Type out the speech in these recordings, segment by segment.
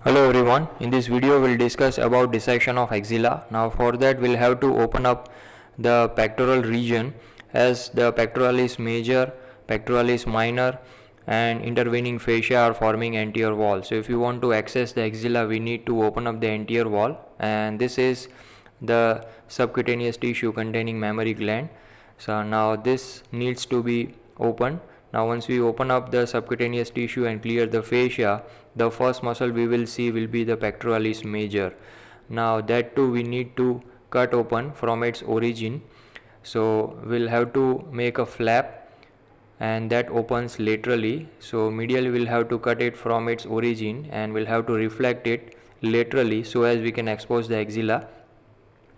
Hello everyone, in this video we'll discuss about dissection of axilla. Now for that we'll have to open up the pectoral region, as the pectoralis major, pectoralis minor and intervening fascia are forming anterior wall. So if you want to access the axilla, we need to open up the anterior wall, and this is the subcutaneous tissue containing mammary gland. So now this needs to be opened. Now once we open up the subcutaneous tissue and clear the fascia, the first muscle we will see will be the pectoralis major. Now that too we need to cut open from its origin. So we'll have to make a flap, and that opens laterally. So medially we'll have to cut it from its origin and we'll have to reflect it laterally so as we can expose the axilla.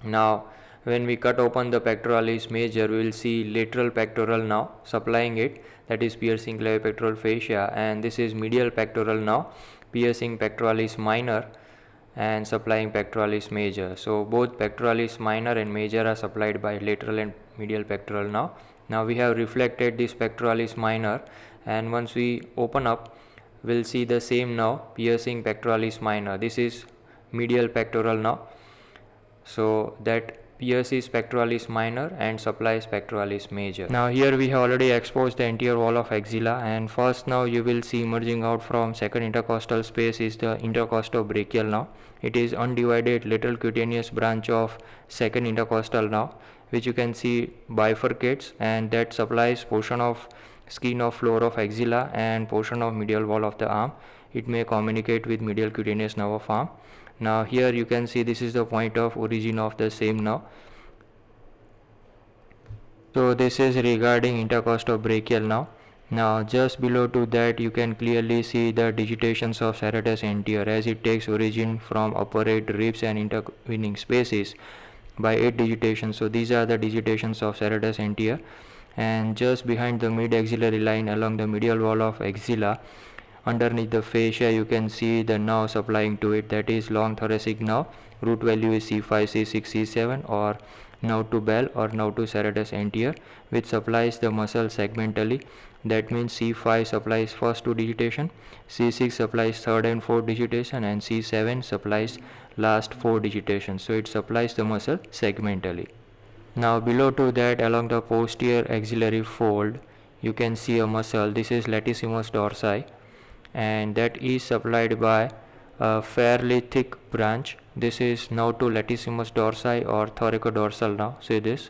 Now when we cut open the pectoralis major, we will see lateral pectoral now supplying it, that is piercing clavipectoral fascia, and this is medial pectoral now piercing pectoralis minor and supplying pectoralis major. So both pectoralis minor and major are supplied by lateral and medial pectoral now. Now we have reflected this pectoralis minor, and once we open up we'll see the same now piercing pectoralis minor. This is medial pectoral now, so that pierces pectoralis minor and supplies pectoralis major. Now here we have already exposed the anterior wall of axilla, and first now you will see emerging out from second intercostal space is the intercostobrachial now. It is undivided lateral cutaneous branch of second intercostal now, which you can see bifurcates, and that supplies portion of skin of floor of axilla and portion of medial wall of the arm. It may communicate with medial cutaneous nerve of arm. Now here you can see this is the point of origin of the same now. So this is regarding intercostobrachial now. Now just below to that you can clearly see the digitations of serratus anterior, as it takes origin from upper 8 ribs and intervening spaces by 8 digitations. So these are the digitations of serratus anterior, and just behind the mid axillary line along the medial wall of axilla, underneath the fascia, you can see the nerve supplying to it, that is long thoracic nerve. Root value is C5, C6, C7, or nerve to bell or nerve to serratus anterior, which supplies the muscle segmentally. That means C5 supplies first 2 digitation, C6 supplies third and fourth digitation, and C7 supplies last 4 digitation. So it supplies the muscle segmentally. Now below to that, along the posterior axillary fold, you can see a muscle. This is latissimus dorsi, and that is supplied by a fairly thick branch. This is nerve to latissimus dorsi or thoracodorsal now. See this,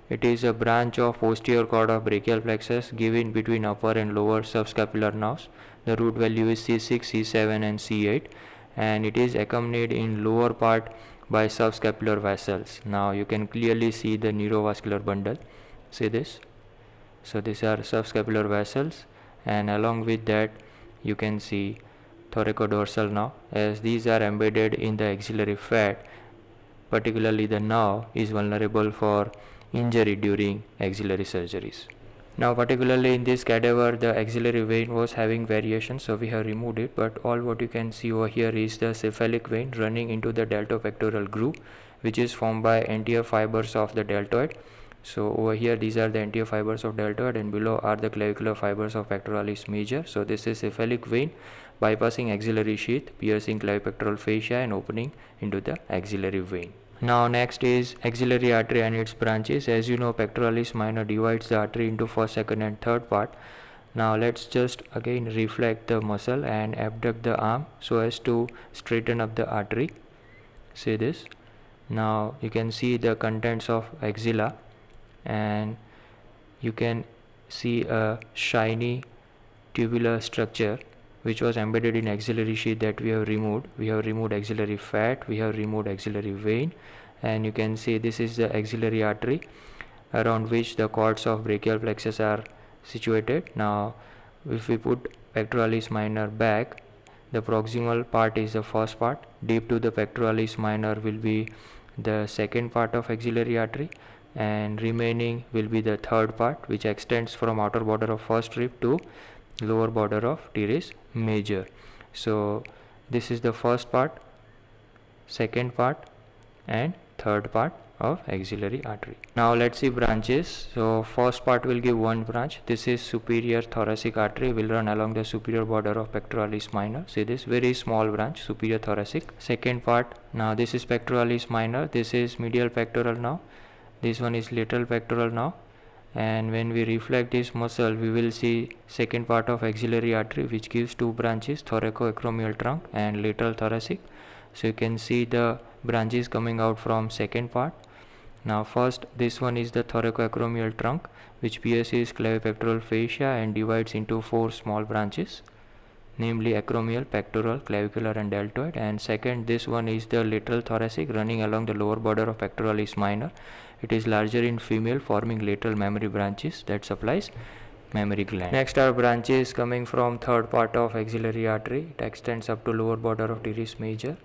it is a branch of posterior cord of brachial plexus given between upper and lower subscapular nerves. The root value is C6, C7 and C8, and it is accompanied in lower part by subscapular vessels. Now you can clearly see the neurovascular bundle. See this, so these are subscapular vessels, and along with that you can see thoracodorsal now, as these are embedded in the axillary fat. Particularly the nerve is vulnerable for injury during axillary surgeries. Now particularly in this cadaver, the axillary vein was having variation, so we have removed it, but all what you can see over here is the cephalic vein running into the deltopectoral groove, which is formed by anterior fibers of the deltoid. So over here these are the anterior fibers of deltoid, and below are the clavicular fibers of pectoralis major. So this is cephalic vein bypassing axillary sheath, piercing clavipectoral fascia and opening into the axillary vein. Now next is axillary artery and its branches. As you know, pectoralis minor divides the artery into first, second and third part. Now let's just again reflect the muscle and abduct the arm so as to straighten up the artery. See this. Now you can see the contents of axilla, and you can see a shiny tubular structure which was embedded in axillary sheath that we have removed. We have removed axillary fat, we have removed axillary vein, and you can see this is the axillary artery around which the cords of brachial plexus are situated. Now if we put pectoralis minor back, the proximal part is the first part, deep to the pectoralis minor will be the second part of axillary artery, and remaining will be the third part, which extends from outer border of first rib to lower border of teres major. So this is the first part, second part and third part. of axillary artery. Now let's see branches. So first part will give one branch. This is superior thoracic artery, will run along the superior border of pectoralis minor. See this very small branch, superior thoracic. Second part, now this is pectoralis minor, this is medial pectoral now, this one is lateral pectoral now, and when we reflect this muscle we will see second part of axillary artery, which gives two branches, thoracoacromial trunk and lateral thoracic. So you can see the branches coming out from second part. Now first, this one is the thoracoacromial trunk, which pierces clavipectoral fascia and divides into four small branches, namely acromial, pectoral, clavicular and deltoid. And second, this one is the lateral thoracic, running along the lower border of pectoralis minor. It is larger in female, forming lateral mammary branches that supplies mammary gland. Next are branches coming from third part of axillary artery. It extends up to lower border of teres major.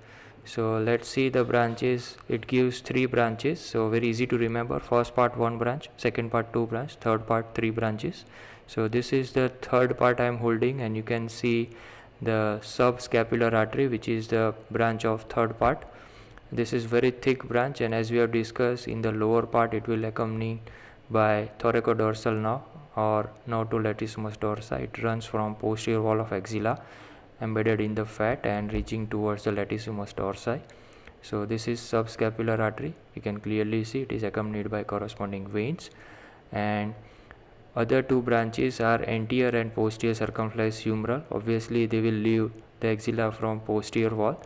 So let's see the branches. It gives three branches, so very easy to remember. First part one branch, second part two branch, third part three branches. So this is the third part I am holding, and you can see the subscapular artery, which is the branch of third part. This is very thick branch, and as we have discussed, in the lower part it will accompany by thoracodorsal nerve or nerve to latissimus dorsi. It runs from posterior wall of axilla, embedded in the fat and reaching towards the latissimus dorsi. So this is subscapular artery. You can clearly see it is accompanied by corresponding veins, and other two branches are anterior and posterior circumflex humeral. Obviously they will leave the axilla from posterior wall.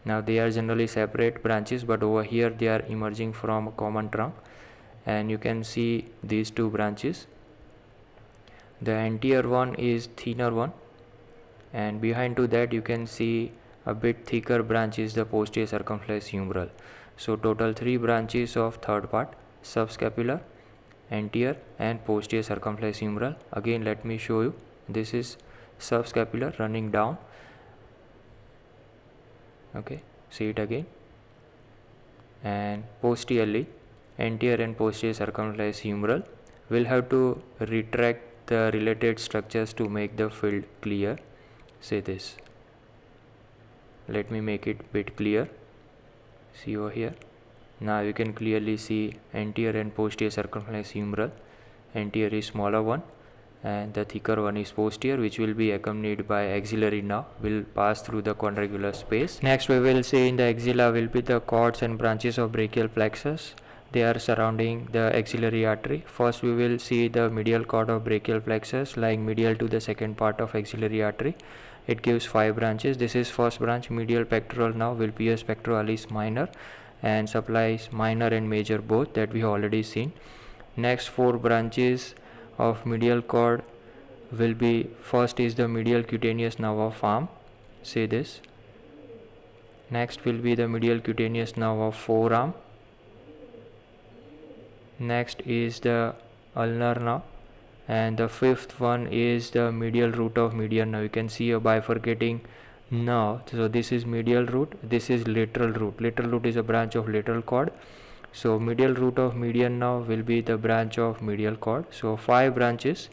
Now they are generally separate branches, but over here they are emerging from a common trunk, and you can see these two branches. The anterior one is thinner one, and behind to that you can see a bit thicker branch is the posterior circumflex humeral. So total three branches of third part: subscapular, anterior and posterior circumflex humeral. Again let me show you. This is subscapular running down. Okay, see it again. And posteriorly, anterior and posterior circumflex humeral. We'll have to retract the related structures to make the field clear. Say this. Let me make it bit clear. See over here. Now you can clearly see anterior and posterior circumflex humeral. Anterior is smaller one, and the thicker one is posterior, which will be accompanied by axillary nerve, will pass through the quadrangular space. Next we will see in the axilla will be the cords and branches of brachial plexus. They are surrounding the axillary artery. First we will see the medial cord of brachial plexus lying medial to the second part of axillary artery. It gives five branches. This is first branch, medial pectoral nerve, will pierce pectoralis minor and supplies minor and major both, that we have already seen. Next four branches of medial cord will be, first is the medial cutaneous nerve of arm. Say this. Next will be the medial cutaneous nerve of forearm. Next is the ulnar nerve, and the fifth one is the medial root of median nerve. You can see a bifurcating nerve. So this is medial root, this is lateral root. Lateral root is a branch of lateral cord. So medial root of median nerve will be the branch of medial cord. So five branches.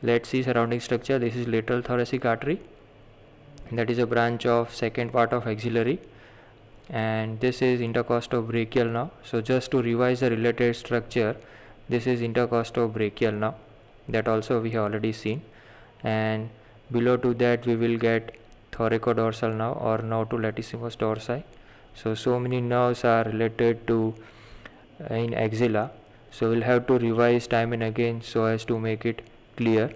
Let's see surrounding structure. This is lateral thoracic artery, that is a branch of second part of axillary, and this is intercostobrachial nerve. So just to revise the related structure, this is intercostobrachial nerve, that also we have already seen, and below to that we will get thoracodorsal nerve or nerve to latissimus dorsi. So many nerves are related to in axilla, so we'll have to revise time and again so as to make it clear.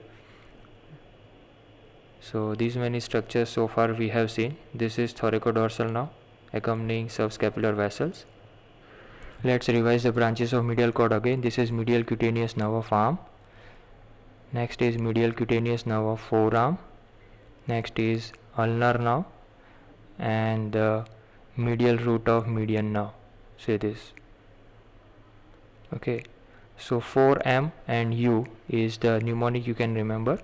So these many structures so far we have seen. This is thoracodorsal nerve accompanying subscapular vessels. Let's revise the branches of medial cord again. This is medial cutaneous nerve of arm. Next is medial cutaneous nerve of forearm. Next is ulnar nerve and the medial root of median nerve. Say this. Okay, so 4M and U is the mnemonic you can remember.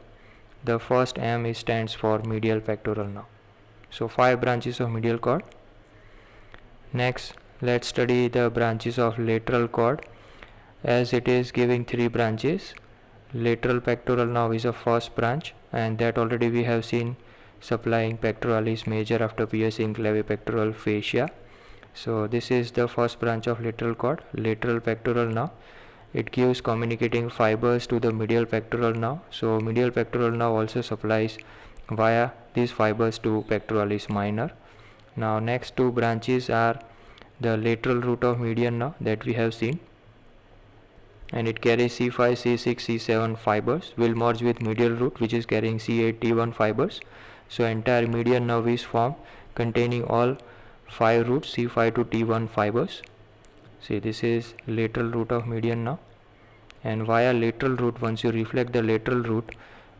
The first M stands for medial pectoral nerve. So five branches of medial cord. Next let's study the branches of lateral cord, as it is giving three branches. Lateral pectoral nerve is a first branch, and that already we have seen, supplying pectoralis major after piercing clavipectoral fascia. So this is the first branch of lateral cord, lateral pectoral now. It gives communicating fibers to the medial pectoral now. So medial pectoral now also supplies via these fibers to pectoralis minor. Now next two branches are the lateral root of median now that we have seen, and it carries C5, C6, C7 fibers, will merge with medial root which is carrying C8, T1 fibers. So entire median nerve is formed containing all 5 roots, C5 to T1 fibers. See, this is lateral root of median now, and via lateral root, once you reflect the lateral root,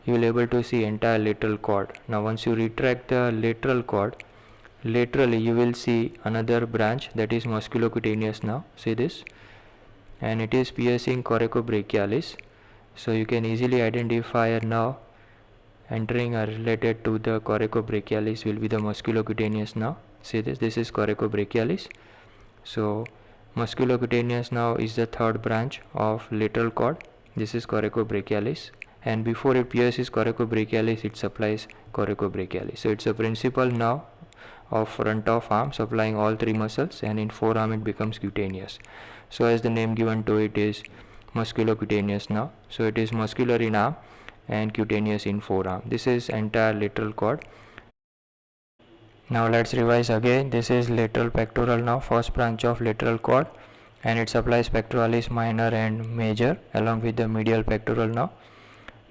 you will able to see entire lateral cord. Now once you retract the lateral cord, laterally you will see another branch that is musculocutaneous now. See this, and it is piercing coracobrachialis. So you can easily identify a nerve entering or related to the coracobrachialis will be the musculocutaneous nerve. See this is coracobrachialis. So musculocutaneous nerve is the third branch of lateral cord. This is coracobrachialis, and before it pierces coracobrachialis, it supplies coracobrachialis. So it's a principal nerve of front of arm supplying all three muscles, and in forearm it becomes cutaneous. So as the name given to it is musculocutaneous nerve. So it is muscular in arm and cutaneous in forearm. This is entire lateral cord. Now let's revise again. This is lateral pectoral now, first branch of lateral cord, and it supplies pectoralis minor and major along with the medial pectoral now.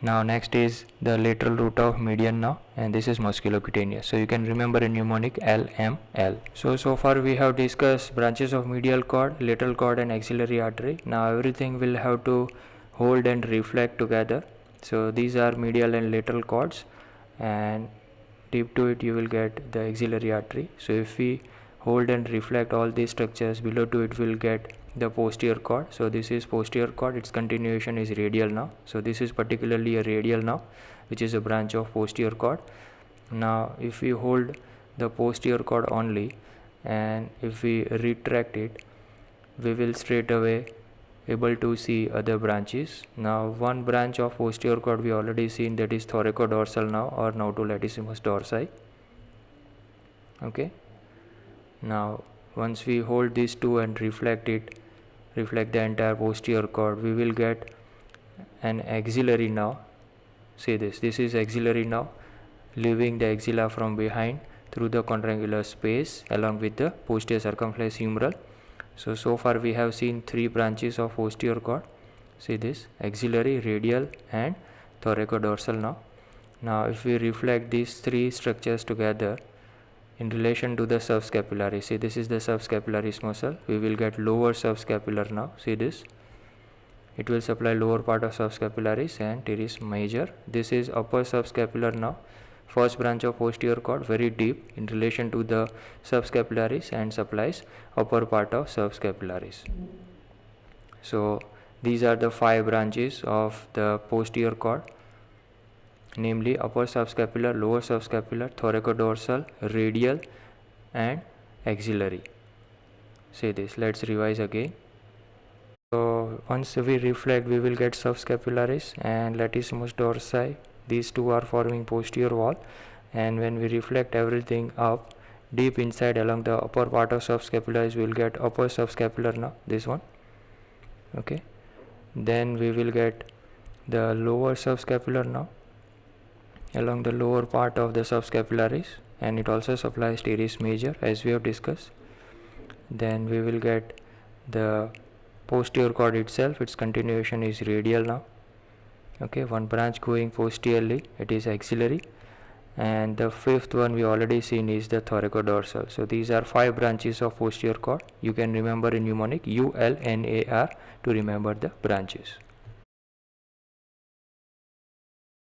Now next is the lateral root of median now, and this is musculocutaneous. So you can remember a mnemonic LML. So far we have discussed branches of medial cord, lateral cord and axillary artery. Now everything will have to hold and reflect together. So these are medial and lateral cords, and deep to it you will get the axillary artery. So if we hold and reflect all these structures, below to it will get the posterior cord. So this is posterior cord, its continuation is radial now. So this is particularly a radial now, which is a branch of posterior cord. Now if we hold the posterior cord only, and if we retract it, we will straight away able to see other branches. Now one branch of posterior cord we already seen, that is thoracodorsal now, or nautolatissimus dorsi. Okay, now once we hold these two and reflect the entire posterior cord, we will get an axillary now. See this is axillary now, leaving the axilla from behind through the quadrangular space along with the posterior circumflex humeral. So far we have seen three branches of posterior cord. See this, axillary, radial and thoracodorsal now. Now if we reflect these three structures together in relation to the subscapularis, see this is the subscapularis muscle, we will get lower subscapular now. See this, it will supply lower part of subscapularis and teres major. This is upper subscapular now, first branch of posterior cord, very deep in relation to the subscapularis and supplies upper part of subscapularis. So these are the 5 branches of the posterior cord, namely upper subscapular, lower subscapular, thoracodorsal, radial and axillary. Say this, let's revise again. So once we reflect, we will get subscapularis and latissimus dorsi. These two are forming posterior wall, and when we reflect everything up deep inside along the upper part of subscapularis, we will get upper subscapular now, this one. Okay, then we will get the lower subscapular now along the lower part of the subscapularis, and it also supplies teres major as we have discussed. Then we will get the posterior cord itself, its continuation is radial now. Okay, one branch going posteriorly, it is axillary, and the 5th one we already seen is the thoracodorsal. So these are 5 branches of posterior cord. You can remember in mnemonic ULNAR to remember the branches.